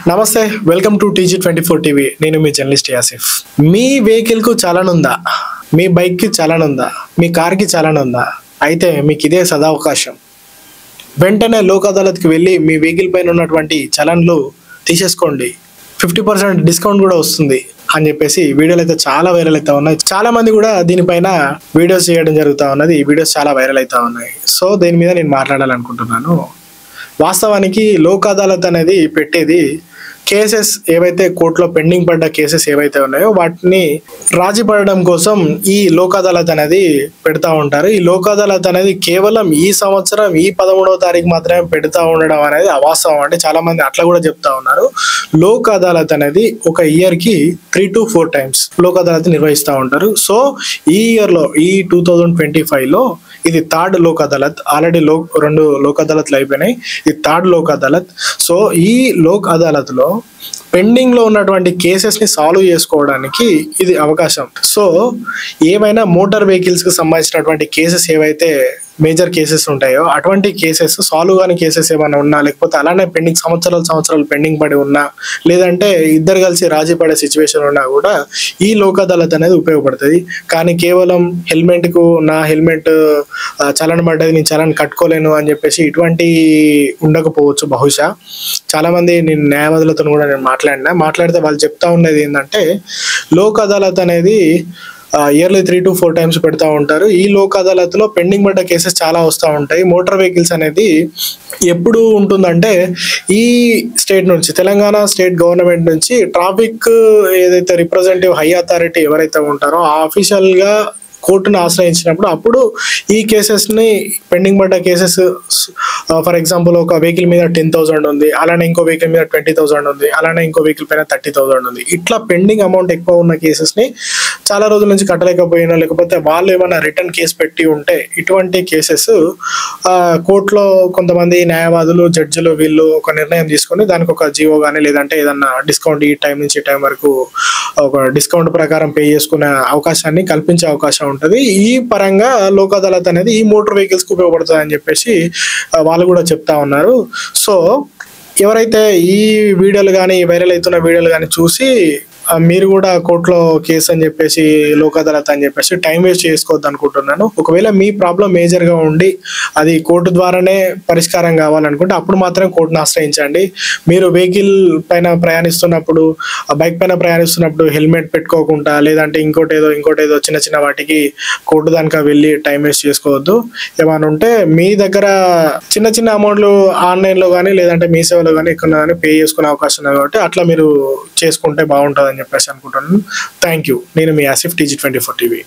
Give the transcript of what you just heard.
నమస్తే, welcome to TG24 TV. నేను మీ journalist Yasif. మీ vehicle కు చలాన్ ఉందా? మీ బైక్ కి చలాన్ ఉందా? మీ కార్ కి చలాన్ ఉందా? అయితే మీకు ఇదే సదావకాశం. వెంటనే లోక్ అదాలత్కి వెళ్ళి మీ వెహికల్ పైన ఉన్నటువంటి చలాన్లు తీసేసుకోండి. 50% డిస్కౌంట్ కూడా వస్తుంది అని చెప్పేసి వీడియోలు అయితే చాలా వైరల్ అవుతా ఉన్నాయి. చాలా మంది కూడా దీనిపైన వీడియోస్ చేయడం జరుగుతూ ఉన్నది. ఈ వీడియోస్ చాలా వైరల్ అవుతా ఉన్నాయి. సో దీని మీద నేను మాట్లాడాలనుకుంటున్నాను. వాస్తవానికి లోక్ అదాలత్ అనేది పెట్టేది కేసెస్ ఏవైతే కోర్టులో పెండింగ్ పడ్డ కేసెస్ ఏవైతే ఉన్నాయో వాటిని రాజీ పడడం కోసం ఈ లోక్ అదాలత్ అనేది పెడతా ఉంటారు. ఈ లోక్ అదాలత్ అనేది కేవలం ఈ సంవత్సరం ఈ 13వ తారీఖు మాత్రమే పెడతా ఉండడం అనేది అవాస్తవం. అంటే చాలా మంది అట్లా కూడా చెప్తా ఉన్నారు. లోక్ అదాలత్ అనేది ఒక ఇయర్ కి 3 to 4 times లోక్ అదాలత్ నిర్వహిస్తూ ఉంటారు. సో ఈ ఇయర్ లో, ఈ 2025 లో ఇది థర్డ్ లోక్ అదాలత్. ఆల్రెడీ 2 లోక్ అదాలత్లు అయిపోయినాయి. ఇది థర్డ్ లోక్ అదాలత్. సో ఈ లోక్ అదాలత్ లో పెండింగ్ లో ఉన్నటువంటి కేసెస్ ని సాల్వ్ చేసుకోవడానికి ఇది అవకాశం. సో ఏమైనా మోటార్ వెహికల్స్ కి సంబంధించినటువంటి కేసెస్ ఏవైతే మేజర్ కేసెస్ ఉంటాయో అటువంటి కేసెస్ సాల్వ్ కాని కేసెస్ ఏమైనా ఉన్నా, లేకపోతే అలానే పెండింగ్ సంవత్సరాలు పెండింగ్ పడి ఉన్నా, లేదంటే ఇద్దరు కలిసి రాజీ పడే సిచ్యువేషన్ ఉన్నా కూడా ఈ లోక్ అదాలత్ అనేది ఉపయోగపడుతుంది. కానీ కేవలం హెల్మెట్ కు నా హెల్మెట్ చలాన్ పడ్డది, నేను చలాన్ కట్టుకోలేను అని చెప్పేసి ఇటువంటి ఉండకపోవచ్చు బహుశా. చాలా మంది నేను న్యాయవాదులతో కూడా నేను మాట్లాడితే వాళ్ళు చెప్తా ఉన్నది ఏంటంటే లోక్ అదాలత్ అనేది ఇయర్లీ 3 to 4 times పెడతా ఉంటారు. ఈ లోక్ అదాలత్ లో పెండింగ్ పడ్డ కేసెస్ చాలా వస్తూ ఉంటాయి. మోటార్ వెహికల్స్ అనేది ఎప్పుడు ఉంటుందంటే ఈ స్టేట్ నుంచి, తెలంగాణ స్టేట్ గవర్నమెంట్ నుంచి ట్రాఫిక్ ఏదైతే రిప్రజెంటేటివ్ హై అథారిటీ ఎవరైతే ఉంటారో ఆ అఫీషియల్ గా కోర్టును ఆశ్రయించినప్పుడు అప్పుడు ఈ కేసెస్ ని పెండింగ్ పడ్డ కేసెస్, ఫర్ ఎగ్జాంపుల్ ఒక వెహికల్ మీద 10,000 ఉంది, అలానే ఇంకో వెహికల్ మీద 20,000 ఉంది, అలానే ఇంకో వెహికల్ పైన 30,000 ఉంది. ఇట్లా పెండింగ్ అమౌంట్ ఎక్కువ ఉన్న కేసెస్ ని చాలా రోజుల నుంచి కట్టలేకపోయినా, లేకపోతే వాళ్ళు ఏమైనా రిటర్న్ కేసు పెట్టి ఉంటే ఇటువంటి కేసెస్ కోర్టులో కొంతమంది న్యాయవాదులు, జడ్జిలు వీళ్ళు ఒక నిర్ణయం తీసుకొని దానికి ఒక జీవో కానీ లేదంటే ఏదన్నా డిస్కౌంట్ ఈ టైం నుంచి ఈ టైం వరకు ఒక డిస్కౌంట్ ప్రకారం పే చేసుకునే అవకాశాన్ని కల్పించే అవకాశం ఉంటుంది. ఈ పరంగా లోక్ అదాలత్ అనేది ఈ మోటార్ వెహికల్స్ కు ఉపయోగపడుతుంది అని చెప్పేసి వాళ్ళు కూడా చెప్తా ఉన్నారు. సో ఎవరైతే ఈ వీడియోలు కానీ వైరల్ అవుతున్న వీడియోలు కానీ చూసి మీరు కూడా కోర్టులో కేసు అని చెప్పేసి లోక్ అదాలత్ అని చెప్పేసి టైం వేస్ట్ చేసుకోవద్దు అనుకుంటున్నాను. ఒకవేళ మీ ప్రాబ్లం మేజర్ గా ఉండి అది కోర్టు ద్వారానే పరిష్కారం కావాలనుకుంటే అప్పుడు మాత్రం కోర్టును ఆశ్రయించండి. మీరు వెహికల్ పైన ప్రయాణిస్తున్నప్పుడు, బైక్ పైన ప్రయాణిస్తున్నప్పుడు హెల్మెట్ పెట్టుకోకుండా లేదంటే ఇంకోటి ఏదో చిన్న చిన్న వాటికి కోర్టు దానికా వెళ్ళి టైం వేస్ట్ చేసుకోవద్దు. ఏమైనా ఉంటే మీ దగ్గర చిన్న చిన్న అమౌంట్లు ఆన్లైన్ లో కానీ లేదంటే మీ సేవలో కానీ ఎక్కడ కానీ పే చేసుకునే అవకాశం ఉంది కాబట్టి అట్లా మీరు చేసుకుంటే బాగుంటుంది అని చెప్పేసి అనుకుంటున్నాను. Thank you. నేను మీ యాసిఫ్, TG24 టీవీ.